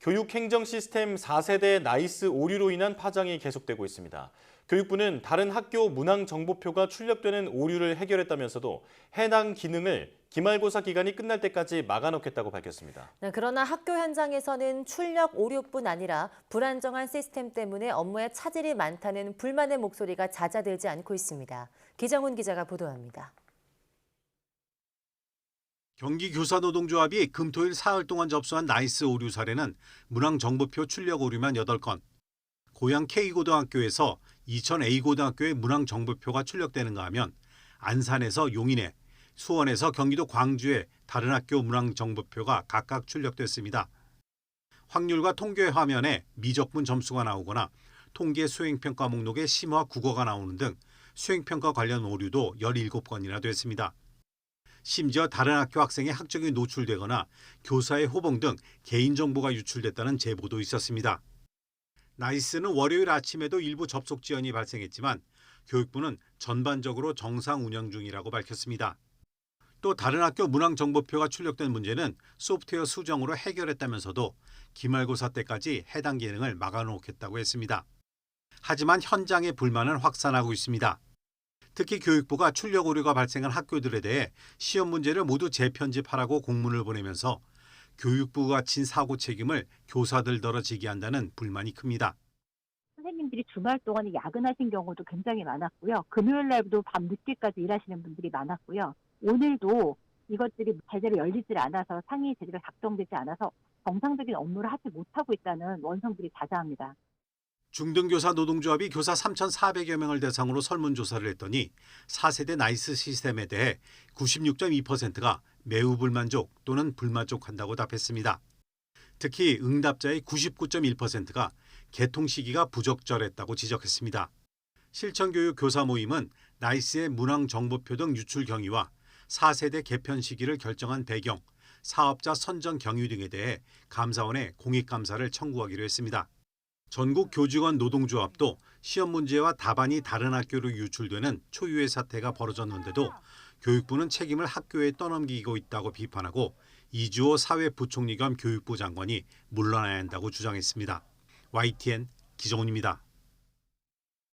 교육 행정 시스템 4세대 나이스 오류로 인한 파장이 계속되고 있습니다. 교육부는 다른 학교 문항 정보표가 출력되는 오류를 해결했다면서도 해당 기능을 기말고사 기간이 끝날 때까지 막아놓겠다고 밝혔습니다. 네, 그러나 학교 현장에서는 출력 오류뿐 아니라 불안정한 시스템 때문에 업무에 차질이 많다는 불만의 목소리가 잦아들지 않고 있습니다. 기정훈 기자가 보도합니다. 경기교사노동조합이 금토일 사흘 동안 접수한 나이스 오류 사례는 문항정보표 출력 오류만 8건, 고양 K고등학교에서 이천 A고등학교의 문항정보표가 출력되는가 하면 안산에서 용인에, 수원에서 경기도 광주의 다른 학교 문항정보표가 각각 출력됐습니다. 확률과 통계 화면에 미적분 점수가 나오거나 통계 수행평가 목록에 심화 국어가 나오는 등 수행평가 관련 오류도 17건이나 됐습니다. 심지어 다른 학교 학생의 학적이 노출되거나 교사의 호봉 등 개인정보가 유출됐다는 제보도 있었습니다. 나이스는 월요일 아침에도 일부 접속 지연이 발생했지만 교육부는 전반적으로 정상 운영 중이라고 밝혔습니다. 또 다른 학교 문항정보표가 출력된 문제는 소프트웨어 수정으로 해결했다면서도 기말고사 때까지 해당 기능을 막아놓겠다고 했습니다. 하지만 현장의 불만은 확산하고 있습니다. 특히 교육부가 출력 오류가 발생한 학교들에 대해 시험 문제를 모두 재편집하라고 공문을 보내면서 교육부가 진 사고 책임을 교사들더러 지게 한다는 불만이 큽니다. 선생님들이 주말 동안에 야근하신 경우도 굉장히 많았고요. 금요일 날도 밤 늦게까지 일하시는 분들이 많았고요. 오늘도 이것들이 제대로 열리질 않아서 상위 제대로 작성되지 않아서 정상적인 업무를 하지 못하고 있다는 원성들이 자자합니다. 중등교사 노동조합이 교사 3,400여 명을 대상으로 설문조사를 했더니 4세대 나이스 시스템에 대해 96.2%가 매우 불만족 또는 불만족한다고 답했습니다. 특히 응답자의 99.1%가 개통 시기가 부적절했다고 지적했습니다. 실천교육 교사 모임은 나이스의 문항정보표 등 유출 경위와 4세대 개편 시기를 결정한 배경, 사업자 선정 경위 등에 대해 감사원에 공익감사를 청구하기로 했습니다. 전국 교직원 노동조합도 시험 문제와 답안이 다른 학교로 유출되는 초유의 사태가 벌어졌는데도 교육부는 책임을 학교에 떠넘기고 있다고 비판하고 이주호 사회부총리 겸 교육부 장관이 물러나야 한다고 주장했습니다. YTN 기정훈입니다.